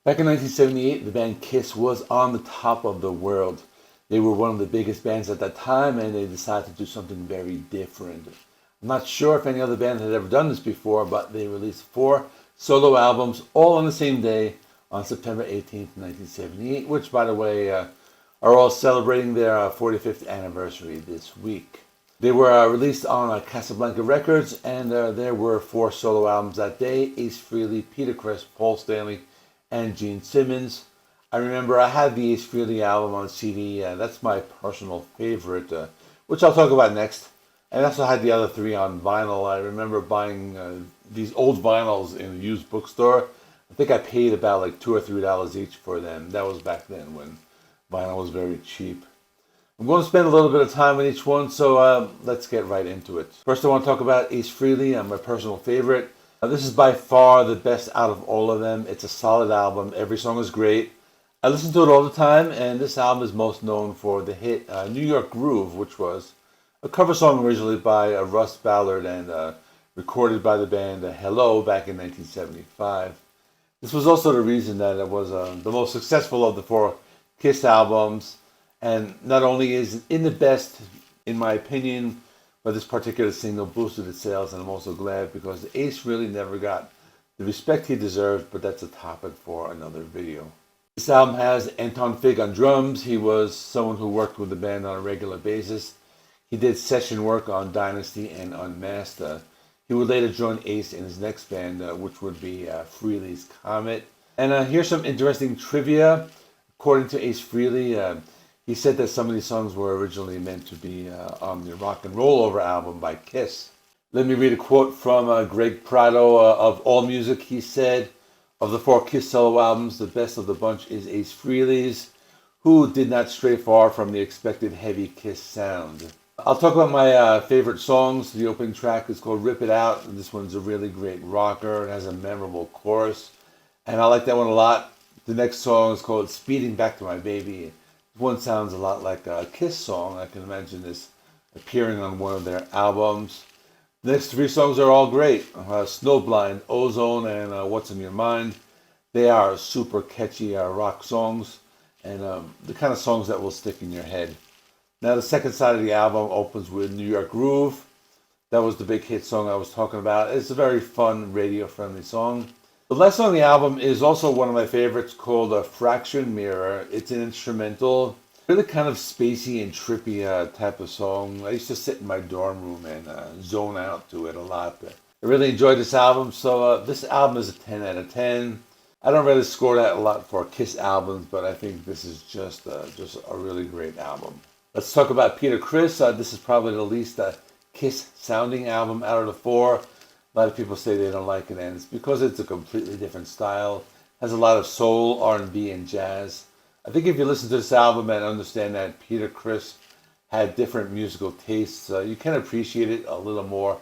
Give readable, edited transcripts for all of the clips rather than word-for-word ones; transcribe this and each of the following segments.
Back in 1978, the band Kiss was on the top of the world. They were one of the biggest bands at that time, and they decided to do something very different. I'm not sure if any other band had ever done this before, but they released 4 solo albums all on the same day on September 18th, 1978, which, by the way, are all celebrating their 45th anniversary this week. They were released on Casablanca Records, and there were 4 solo albums that day: Ace Frehley, Peter Criss, Paul Stanley, and Gene Simmons. I remember I had the Ace Frehley album on CD. That's my personal favorite, which I'll talk about next. I also had the other 3 on vinyl. I remember buying these old vinyls in a used bookstore. I think I paid about like $2 or $3 each for them. That was back then when vinyl was very cheap. I'm going to spend a little bit of time on each one, so let's get right into it. First, I want to talk about Ace Frehley, my personal favorite. This is by far the best out of all of them. It's a solid album. Every song is great. I listen to it all the time, and this album is most known for the hit New York Groove, which was a cover song originally by Russ Ballard and recorded by the band Hello back in 1975. This was also the reason that it was the most successful of the 4 Kiss albums, and not only is it in the best, in my opinion, but this particular single boosted its sales, and I'm also glad because Ace really never got the respect he deserved, but that's a topic for another video. This album has Anton Fig on drums. He was someone who worked with the band on a regular basis. He did session work on Dynasty and Unmasked. He would later join Ace in his next band, which would be Frehley's Comet. And here's some interesting trivia. According to Ace Frehley, he said that some of these songs were originally meant to be on the Rock and Roll Over album by Kiss. Let me read a quote from Greg Prado of AllMusic. He said, "Of the 4 Kiss solo albums, the best of the bunch is Ace Frehley's, who did not stray far from the expected heavy Kiss sound." I'll talk about my favorite songs. The opening track is called Rip It Out. And this one's a really great rocker. It has a memorable chorus, and I like that one a lot. The next song is called Speeding Back to My Baby. One sounds a lot like a Kiss song. I can imagine this appearing on one of their albums. The next 3 songs are all great. Snowblind, Ozone, and What's in Your Mind. They are super catchy rock songs, and the kind of songs that will stick in your head. Now the second side of the album opens with New York Groove. That was the big hit song I was talking about. It's a very fun, radio-friendly song. The last song on the album is also one of my favorites, called Fraction Mirror. It's an instrumental, really kind of spacey and trippy type of song. I used to sit in my dorm room and zone out to it a lot. I really enjoyed this album, so this album is a 10 out of 10. I don't really score that a lot for Kiss albums, but I think this is just a really great album. Let's talk about Peter Criss. This is probably the least Kiss-sounding album out of the 4. A lot of people say they don't like it, and it's because it's a completely different style. It has a lot of soul, R&B, and jazz. I think if you listen to this album and understand that Peter Criss had different musical tastes, you can appreciate it a little more.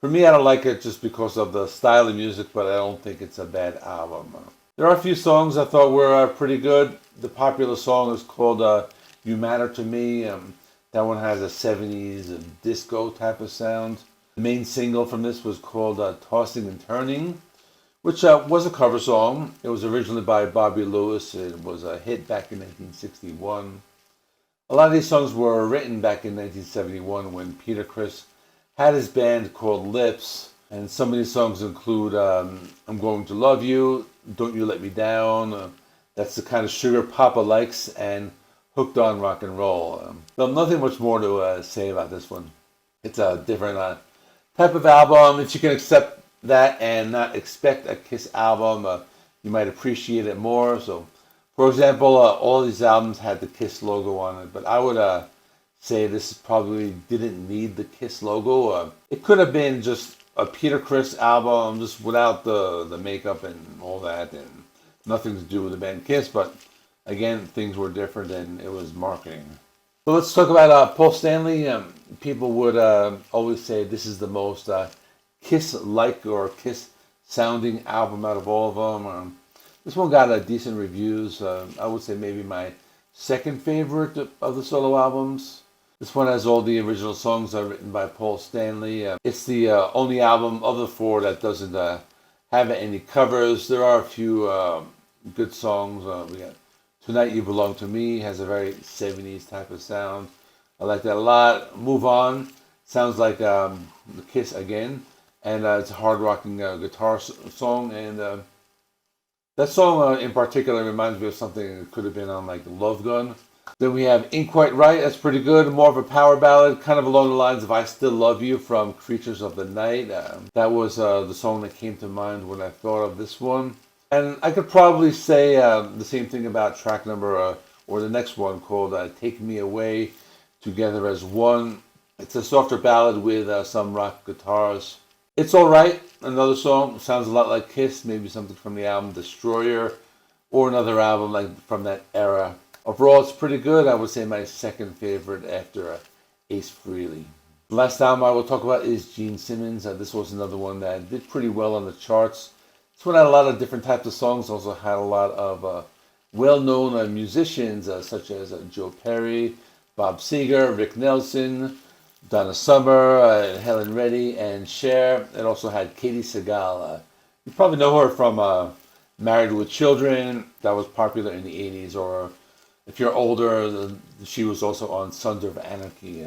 For me, I don't like it just because of the style of music, but I don't think it's a bad album. There are a few songs I thought were pretty good. The popular song is called You Matter to Me. That one has a 70s disco type of sound. The main single from this was called Tossing and Turning, which was a cover song. It was originally by Bobby Lewis. It was a hit back in 1961. A lot of these songs were written back in 1971 when Peter Criss had his band called Lips. And some of these songs include I'm Going to Love You, Don't You Let Me Down. That's the kind of sugar Papa likes, and Hooked on Rock and Roll. So nothing much more to say about this one. It's a different type of album. If you can accept that and not expect a Kiss album, you might appreciate it more. So, for example, all these albums had the Kiss logo on it, but I would say this probably didn't need the Kiss logo. It could have been just a Peter Criss album, just without the makeup and all that, and nothing to do with the band Kiss, but again, things were different and it was marketing. So let's talk about Paul Stanley. People would always say this is the most Kiss-like or Kiss-sounding album out of all of them. This one got decent reviews. I would say maybe my second favorite of the solo albums. This one has all the original songs written by Paul Stanley. It's the only album of the 4 that doesn't have any covers. There are a few good songs. We got Tonight You Belong to Me, has a very 70s type of sound. I like that a lot. Move On sounds like the Kiss again, and it's a hard rocking guitar song. And that song in particular reminds me of something that could have been on like Love Gun. Then we have Ain't Quite Right. That's pretty good. More of a power ballad, kind of along the lines of I Still Love You from Creatures of the Night. That was the song that came to mind when I thought of this one. And I could probably say the same thing about track number, or the next one called Take Me Away, Together as One. It's a softer ballad with some rock guitars. It's Alright, another song. Sounds a lot like Kiss, maybe something from the album Destroyer, or another album like from that era. Overall, it's pretty good. I would say my second favorite after Ace Frehley. The last album I will talk about is Gene Simmons. This was another one that did pretty well on the charts. This one had a lot of different types of songs. Also had a lot of well-known musicians such as Joe Perry, Bob Seger, Rick Nelson, Donna Summer, Helen Reddy, and Cher. It also had Katie Segal. You probably know her from Married with Children. That was popular in the 80s. Or if you're older, she was also on Sons of Anarchy.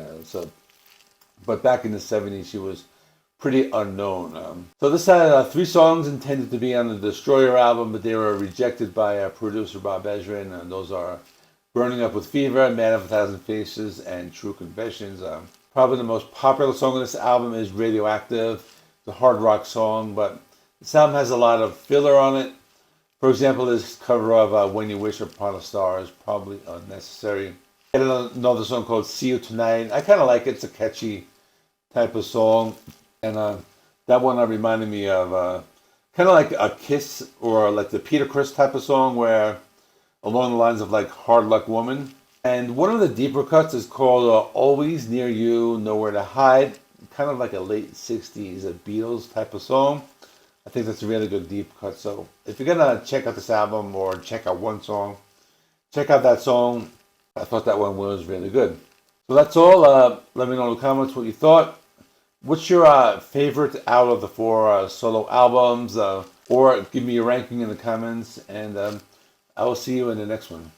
But back in the 70s, she was pretty unknown. So this had 3 songs intended to be on the Destroyer album, but they were rejected by producer Bob Ezrin, and those are Burning Up with Fever, Man of a Thousand Faces, and True Confessions. Probably the most popular song on this album is Radioactive. It's a hard rock song, but this album has a lot of filler on it. For example, this cover of When You Wish Upon a Star is probably unnecessary. And another song called See You Tonight. I kind of like it. It's a catchy type of song. And that one reminded me of kind of like a Kiss or like the Peter Criss type of song where along the lines of like Hard Luck Woman. And one of the deeper cuts is called Always Near You, Nowhere to Hide. Kind of like a late 60s Beatles type of song. I think that's a really good deep cut. So if you're going to check out this album or check out one song, check out that song. I thought that one was really good. So that's all. Let me know in the comments what you thought. What's your favorite out of the 4 solo albums? Or give me your ranking in the comments. And I will see you in the next one.